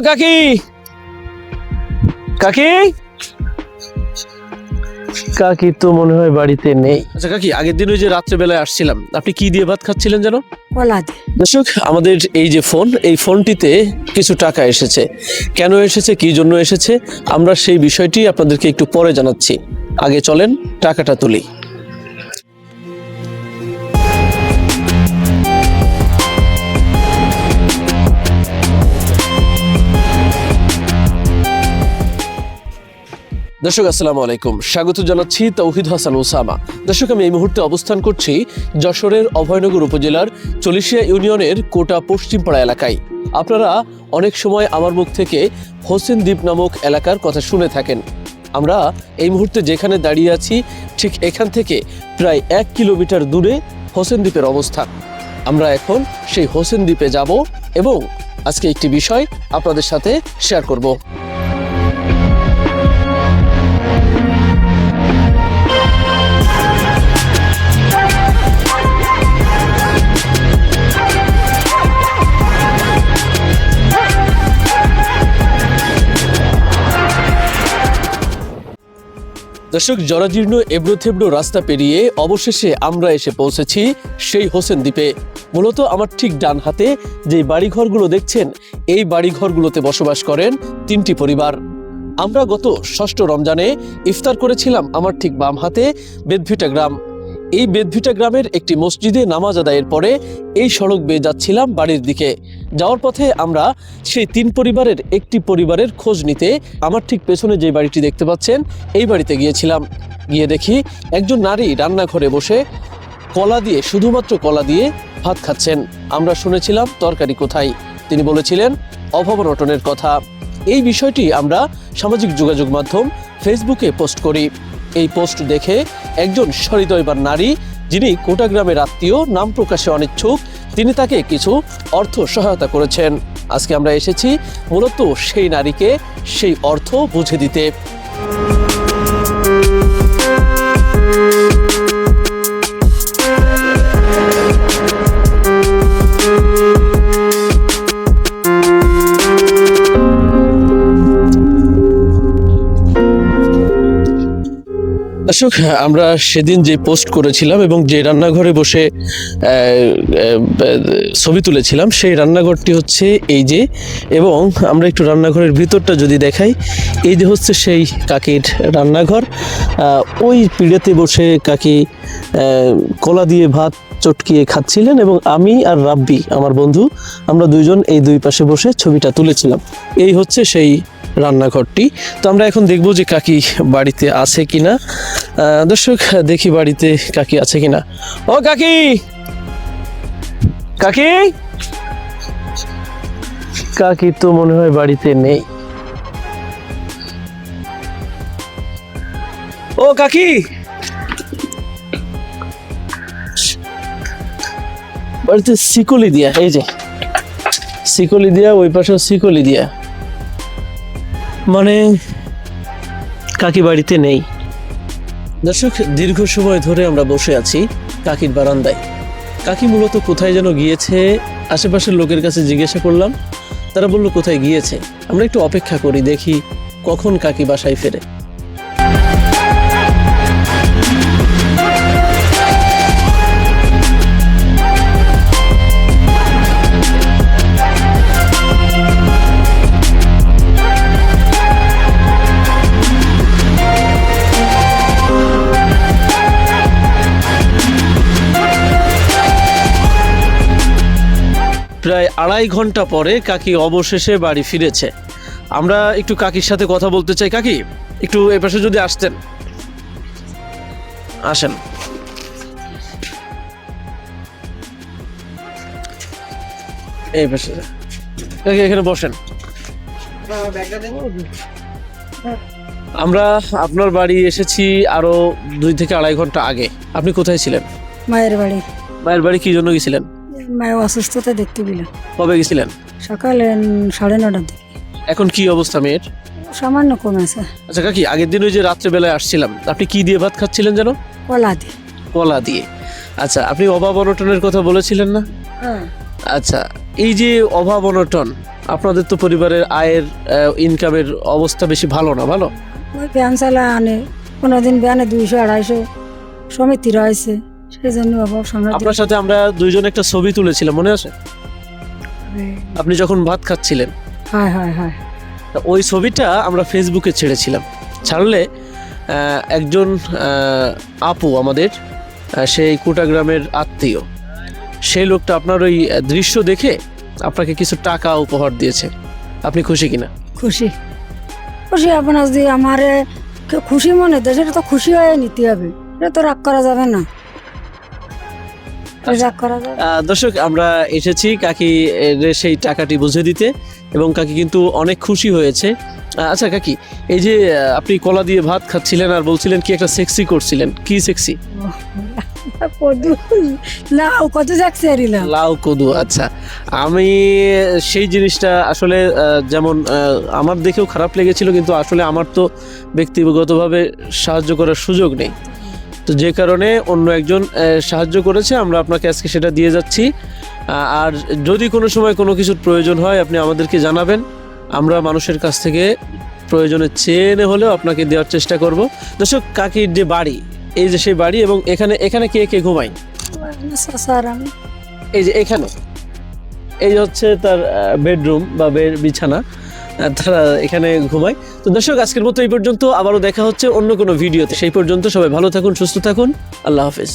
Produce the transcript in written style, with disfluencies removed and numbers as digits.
কাকি, কাকি, কাকি তো মনে হয় বাড়িতে নেই। আচ্ছা কাকি, আগের দিন ওই যে রাত্রেবেলায় আসছিলাম, আপনি কি দিয়ে ভাত খাচ্ছিলেন যেন? কলা দিয়ে। দর্শক, আমাদের এই যে ফোন, এই ফোনটিতে কিছু টাকা এসেছে। কেন এসেছে, কি জন্য এসেছে, আমরা সেই বিষয়টি আপনাদেরকে একটু পরে জানাচ্ছি। আগে চলেন টাকাটা তুলি। দর্শক আসসালামু আলাইকুম, স্বাগত জানাচ্ছি তৌহিদ হাসান ওসামা। দর্শক, আমি এই মুহূর্তে অবস্থান করছি যশোরের অভয়নগর উপজেলার চলিশিয়া ইউনিয়নের কোটা পশ্চিমপাড়া এলাকায়। আপনারা অনেক সময় আমার মুখ থেকে হোসেন দ্বীপ নামক এলাকার কথা শুনে থাকেন। আমরা এই মুহূর্তে যেখানে দাঁড়িয়ে আছি, ঠিক এখান থেকে প্রায় 1 কিলোমিটার দূরে হোসেন দ্বীপের অবস্থান। আমরা এখন সেই হোসেন দ্বীপে যাব এবং আজকে একটি বিষয় আপনাদের সাথে শেয়ার করব। দর্শক, জরাজীর্ণ এবড়োথেবড়ো রাস্তা পেরিয়ে অবশেষে আমরা এসে পৌঁছেছি সেই হোসেন দ্বীপে। মূলত আমার ঠিক ডান হাতে যে বাড়িঘরগুলো দেখছেন, এই বাড়িঘরগুলোতে বসবাস করেন 3টি পরিবার। আমরা গত 6ষ্ঠ রমজানে ইফতার করেছিলাম আমার ঠিক বাম হাতে বেদভিটা গ্রাম। এই বেদভিটা গ্রামের একটি মসজিদে নামাজ আদায়ের পরে এই সড়ক বেয়ে যাচ্ছিলাম বাড়ির দিকে। যাওয়ার পথে আমরা সেই 3 পরিবারের একটি পরিবারের খোঁজ নিতে আমার ঠিক পেছনে যে বাড়িটি দেখতে পাচ্ছেন, এই বাড়িতে গিয়েছিলাম। গিয়ে দেখি একজন নারী রান্নাঘরে বসে কলা দিয়ে, শুধুমাত্র কলা দিয়ে ভাত খাচ্ছেন। আমরা শুনেছিলাম তরকারি কোথায়, তিনি বলেছিলেন অভাব অনটনের কথা। এই বিষয়টি আমরা সামাজিক যোগাযোগ মাধ্যম ফেসবুকে পোস্ট করি। এই পোস্ট দেখে একজন সহৃদয়বান নারী, যিনি কোটা গ্রামের আত্মীয়, নাম প্রকাশে অনিচ্ছুক, তিনি তাকে কিছু অর্থ সহায়তা করেছেন। আজকে আমরা এসেছি মূলত সেই নারীকে সেই অর্থ বুঝে দিতে। দর্শক, আমরা সেদিন যে পোস্ট করেছিলাম এবং যে রান্নাঘরে বসে ছবি তুলেছিলাম, সেই রান্নাঘরটি হচ্ছে এই যে, এবং আমরা একটু রান্নাঘরের ভিতরটা যদি দেখাই, এই যে হচ্ছে সেই কাকির রান্নাঘর। ওই পিঁড়েতে বসে কাকি কলা দিয়ে ভাত চটকিয়ে খাচ্ছিলেন এবং আমি আর রাব্বি, আমার বন্ধু, আমরা দুইজন এই দুই পাশে বসে ছবিটা তুলেছিলাম। এই হচ্ছে সেই রান্নাঘরটি। তো আমরা এখন দেখব যে কাকি বাড়িতে আছে কিনা। দর্শক, দেখি বাড়িতে কাকি আছে কিনা। ও কাকি, কাকি, কাকি তো মনে হয় বাড়িতে নেই। ও কাকি, বাড়িতে শিকলি দিয়া, এই যে শিকলি দিয়া, ওই পাশে শিকলি দিয়া, মানে কাকি বাড়িতে নেই। দর্শক, দীর্ঘ সময় ধরে আমরা বসে আছি কাকির বারান্দায়। কাকি মূলত কোথায় যেন গিয়েছে, আশেপাশের লোকের কাছে জিজ্ঞাসা করলাম, তারা বলল কোথায় গিয়েছে। আমরা একটু অপেক্ষা করি, দেখি কখন কাকি বাসায় ফেরে। প্রায় 2.5 ঘন্টা পরে কাকি অবশেষে বাড়ি ফিরেছে। আমরা একটু কাকির সাথে কথা বলতে চাই। কাকি, একটু এই পাশে যদি আসতেন। আসেন। এই পাশে কাকি, এখানে বসেন। আমরা আপনার বাড়ি এসেছি আরো 2 থেকে 2.5 ঘন্টা আগে। আপনি কোথায় ছিলেন? মায়ের বাড়ি। মায়ের বাড়ি কি জন্য গেছিলেন? মায়ের অসুস্থতা দেখতে গেলাম। কবে গেছিলেন? সকালে 9:30টার দিকে। এখন কি অবস্থা মেয়ের? সামান্য কমেছে। আচ্ছা কাকি, আগের দিন ওই যে রাত্রেবেলায় আসছিলাম, আপনি কি দিয়ে ভাত খাচ্ছিলেন যেন? কলা দিয়ে। কলা দিয়ে। আচ্ছা, আপনি অভাব অনটনের কথা বলেছিলেন না? হ্যাঁ। আচ্ছা, এই যে অভাব অনটন, আপনাদের তো পরিবারের আয়ের ইনকামের অবস্থা বেশি ভালো না, ভালো? ওই ব্যান চালা আনে, 15 দিন ব্যানে 200-250 সমিতি রয়েছে, সেই জন্য অভাব সংগ্রাম। আপনার সাথে আমরা দুইজন একটা ছবি তুলেছিলাম, মনে আছে? আপনি যখন ভাত খাচ্ছিলেন, হয় হয় হয়। তা ওই ছবিটা আমরা ফেসবুকে ছেড়েছিলাম। ছাড়লে একজন আপু আমাদের, সেই কুটাগ্রামের আত্মীয়, সেই লোকটা আপনার ওই দৃশ্য দেখে আপনাকে কিছু টাকা উপহার দিয়েছে। আপনি খুশি কিনা? খুশি খুশি, আপনার যদি আমার খুশি মনে দেয় সেটা তো খুশি হয়ে নিতে হবে, এটা তো রাগ করা যাবে না, রাগ করা যাবে। দর্শক, আমরা এসেছি কাকি সেই টাকাটি বুঝে দিতে, এবং কাকি কিন্তু অনেক খুশি হয়েছে। আচ্ছা কাকি, এই যে আপনি কলা দিয়ে ভাত খাচ্ছিলেন আর বলছিলেন কি একটা সেক্সি করছিলেন, কি সেক্সি? কদু লাউ কত যাচ্ছে এরিলাম। লাউ কদু, আচ্ছা। আমি সেই জিনিসটা আসলে যেমন আমার দেখেও খারাপ লেগেছিল, কিন্তু আসলে আমার তো ব্যক্তিগতভাবে সাহায্য করার সুযোগ নেই, তো যে কারণে অন্য একজন সাহায্য করেছে, আমরা আপনাকে আজকে সেটা দিয়ে যাচ্ছি। আর যদি কোনো সময় কোনো কিছুর প্রয়োজন হয় আপনি আমাদেরকে জানাবেন, আমরা মানুষের কাছ থেকে প্রয়োজনে চেয়ে এনে হলেও আপনাকে দেওয়ার চেষ্টা করব। দর্শক, কাকির যে বাড়ি, এই যে সেই বাড়ি, এবং এখানে এখানে কে কে ঘুমায়? স্যার আমি এই যে এখানে, এই হচ্ছে তার বেডরুম বা বিছানা, তারা এখানে ঘুমায়। তো দর্শক, আজকের মতো এই পর্যন্ত, আবারও দেখা হচ্ছে অন্য কোনো ভিডিওতে। সেই পর্যন্ত সবাই ভালো থাকুন, সুস্থ থাকুন, আল্লাহ হাফেজ।